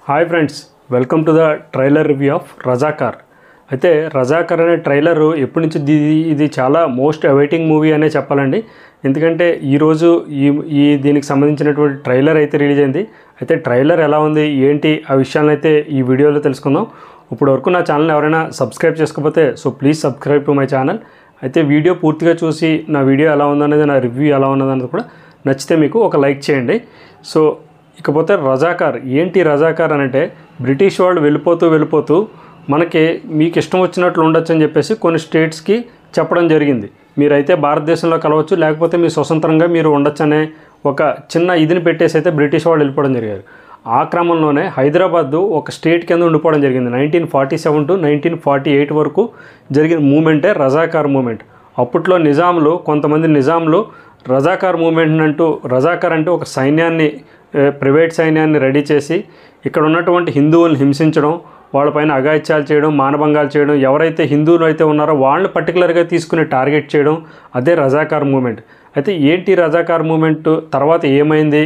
Hi friends, welcome to the trailer review of Razakar. అయితే రజాకార్ అనే trailer ఎప్పటి నుంచి ఇది చాలా మోస్ట్ అవైటింగ్ మూవీ అనే చెప్పాలండి. ఎందుకంటే ఈరోజు దీనికి సంబంధించినటువంటి ట్రైలర్ అయితే రిలీజ్ అయింది. అయితే ట్రైలర్ ఎలా ఉంది ఏంటి ఆ విషయాలను అయితే ఈ వీడియోలో తెలుసుకుందాం. ఇప్పుడు వరకు నా ఛానల్ ఎవరైనా సబ్స్క్రైబ్ చేసుకోకపోతే please subscribe to my channel. అయితే వీడియో పూర్తిగా చూసి నా వీడియో ఎలా ఉందనేది, నా రివ్యూ ఎలా ఉన్నదనేది కూడా నచ్చితే మీకు ఒక లైక్ చేయండి. సో ఇకపోతే రజాకార్ ఏంటి? రజాకార్ అంటే బ్రిటిష్ వాళ్ళు వెళ్ళిపోతూ మనకి మీకు ఇష్టం వచ్చినట్లు ఉండొచ్చు అని చెప్పేసి కొన్ని స్టేట్స్కి చెప్పడం జరిగింది. మీరైతే భారతదేశంలో కలవచ్చు, లేకపోతే మీ స్వతంత్రంగా మీరు ఉండొచ్చు అనే ఒక చిన్న ఇదిని పెట్టేసి అయితే బ్రిటిష్ వాళ్ళు వెళ్ళిపోవడం జరిగారు. ఆ క్రమంలోనే హైదరాబాద్ ఒక స్టేట్ కింద ఉండిపోవడం జరిగింది. 1947 to 1948 వరకు జరిగిన మూమెంటే రజాకార్ మూమెంట్. అప్పట్లో కొంతమంది నిజాంలు రజాకార్ మూమెంట్ అంటూ, రజాకార్ అంటే ఒక సైన్యాన్ని, ప్రైవేట్ సైన్యాన్ని రెడీ చేసి ఇక్కడ ఉన్నటువంటి హిందువులను హింసించడం, వాళ్ళపైన అఘాయిత్యాలు చేయడం, మానభంగాలు చేయడం, ఎవరైతే హిందువులు అయితే ఉన్నారో వాళ్ళని పర్టికులర్గా తీసుకుని టార్గెట్ చేయడం, అదే రజాకార్ మూమెంట్. అయితే ఏంటి రజాకార్ మూమెంట్ తర్వాత ఏమైంది,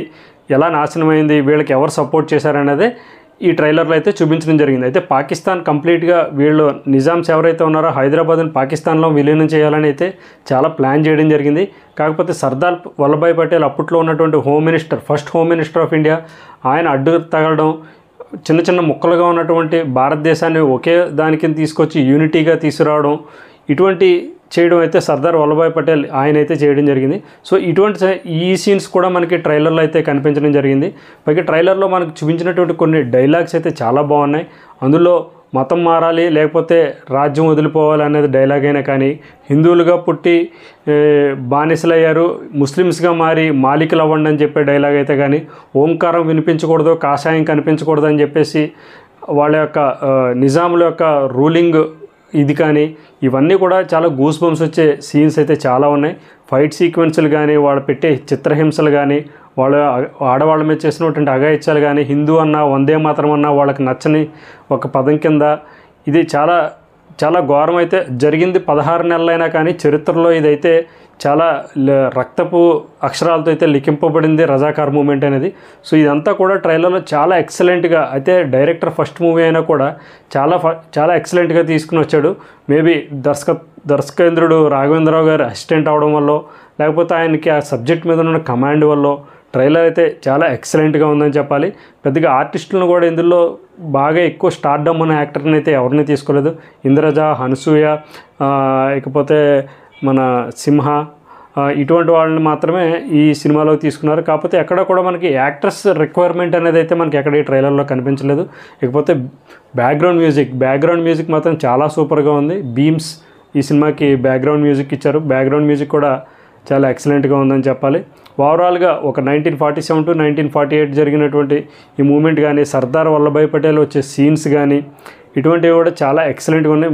ఎలా నాశనమైంది, వీళ్ళకి ఎవరు సపోర్ట్ చేశారనేదే ఈ ట్రైలర్లో అయితే చూపించడం జరిగింది. అయితే పాకిస్తాన్ కంప్లీట్గా వీళ్ళు నిజామ్స్ ఎవరైతే ఉన్నారో హైదరాబాద్ని పాకిస్తాన్లో విలీనం చేయాలని అయితే చాలా ప్లాన్ చేయడం జరిగింది. కాకపోతే సర్దార్ వల్లభాయ్ పటేల్ అప్పట్లో ఉన్నటువంటి first home minister of India, ఆయన అడ్డు తగలడం, చిన్న చిన్న ముక్కలుగా ఉన్నటువంటి భారతదేశాన్ని ఒకే దానికి తీసుకొచ్చి యూనిటీగా తీసుకురావడం, ఇటువంటి చేయడం అయితే సర్దార్ వల్లభాయ్ పటేల్ ఆయన అయితే చేయడం జరిగింది. సో ఈ సీన్స్ కూడా మనకి ట్రైలర్లో అయితే కనిపించడం జరిగింది. పైగా ట్రైలర్లో మనకు చూపించినటువంటి కొన్ని డైలాగ్స్ అయితే చాలా బాగున్నాయి. అందులో మతం మారాలి లేకపోతే రాజ్యం వదిలిపోవాలి అనేది డైలాగ్ అయినా కానీ, హిందువులుగా పుట్టి బానిసలయ్యారు, ముస్లిమ్స్గా మారి మాలికలు అవ్వండి అని చెప్పే డైలాగ్ అయితే కానీ, ఓంకారం వినిపించకూడదు, కాషాయం కనిపించకూడదు అని చెప్పేసి వాళ్ళ యొక్క నిజాముల యొక్క రూలింగ్ ఇది కానీ, ఇవన్నీ కూడా చాలా గూస్ బంప్స్ వచ్చే సీన్స్ అయితే చాలా ఉన్నాయి. ఫైట్ సీక్వెన్సులు కానీ, వాళ్ళు పెట్టే చిత్రహింసలు కానీ, వాళ్ళ ఆడవాళ్ళ మీద చేసినటువంటి అఘాయిత్యాలు కానీ, హిందూ అన్నా వందే మాతరం అన్నా వాళ్ళకి నచ్చని ఒక పదం కింద, ఇది చాలా చాలా ఘోరం అయితే జరిగింది. 16 నెలలైనా కానీ చరిత్రలో ఇదైతే చాలా రక్తపు అక్షరాలతో అయితే లిఖింపబడింది రజాకార్ మూమెంట్ అనేది. సో ఇదంతా కూడా ట్రైలర్లో చాలా ఎక్సలెంట్గా, అయితే డైరెక్టర్ ఫస్ట్ మూవీ అయినా కూడా చాలా ఎక్సలెంట్గా తీసుకుని వచ్చాడు. మేబీ దర్శకేంద్రుడు రాఘవేంద్రరావు గారు అసిస్టెంట్ అవడం వల్ల, లేకపోతే ఆయనకి ఆ సబ్జెక్ట్ మీద ఉన్న కమాండ్ వల్ల ట్రైలర్ అయితే చాలా ఎక్సలెంట్గా ఉందని చెప్పాలి. పెద్దగా ఆర్టిస్టులను కూడా ఇందులో బాగా ఎక్కువ స్టార్డమ్ అనే యాక్టర్ని అయితే ఎవరిని తీసుకోలేదు. ఇంద్రజ, అనసూయ, ఇకపోతే మన సింహ, ఇటువంటి వాళ్ళని మాత్రమే ఈ సినిమాలో తీసుకున్నారు. కాకపోతే ఎక్కడ కూడా మనకి యాక్టర్స్ రిక్వైర్మెంట్ అనేది అయితే మనకి ఎక్కడ ఈ ట్రైలర్లో కనిపించలేదు. ఇకపోతే బ్యాక్గ్రౌండ్ మ్యూజిక్ మాత్రం చాలా సూపర్గా ఉంది. బీమ్స్ ఈ సినిమాకి బ్యాక్గ్రౌండ్ మ్యూజిక్ ఇచ్చారు. బ్యాక్గ్రౌండ్ మ్యూజిక్ కూడా చాలా ఎక్సలెంట్గా ఉందని చెప్పాలి. ఓవరాల్గా ఒక 1947 to 1948 జరిగినటువంటి ఈ మూమెంట్ కానీ, సర్దార్ వల్లభాయ్ పటేల్ వచ్చే సీన్స్ కానీ, ఇటువంటివి కూడా చాలా ఎక్సలెంట్గా ఉన్నాయి.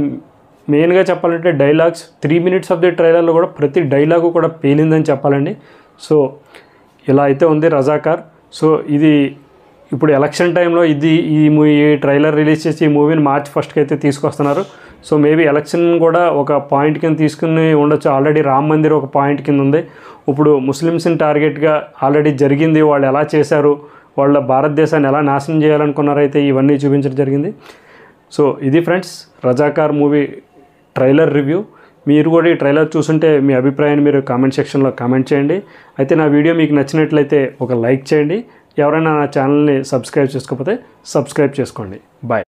మెయిన్గా చెప్పాలంటే డైలాగ్స్ 3 minutes ఆఫ్ ది ట్రైలర్లో కూడా ప్రతి డైలాగు కూడా పేలిందని చెప్పాలండి. సో ఇలా అయితే ఉంది రజాకార్. సో ఇది ఇప్పుడు ఎలక్షన్ టైంలో ఈ ట్రైలర్ రిలీజ్ చేసి ఈ మూవీని March 1st అయితే తీసుకొస్తున్నారు. సో మేబీ ఎలక్షన్ కూడా ఒక పాయింట్ కింద తీసుకుని ఉండొచ్చు. ఆల్రెడీ రామ్ మందిర్ ఒక పాయింట్ కింద ఉంది. ఇప్పుడు ముస్లిమ్స్ని టార్గెట్గా ఆల్రెడీ జరిగింది. వాళ్ళు ఎలా చేశారు, వాళ్ళ భారతదేశాన్ని ఎలా నాశనం చేయాలనుకున్నారైతే ఇవన్నీ చూపించడం జరిగింది. సో ఇది friends Razakar movie trailer review. మీరు కూడా ఈ ట్రైలర్ చూస్తుంటే మీ అభిప్రాయాన్ని మీరు కామెంట్ సెక్షన్లో కామెంట్ చేయండి. అయితే నా వీడియో మీకు నచ్చినట్లయితే ఒక లైక్ చేయండి. ఎవరైనా నా ఛానల్ని సబ్స్క్రైబ్ చేసుకోకపోతే సబ్స్క్రైబ్ చేసుకోండి. బాయ్.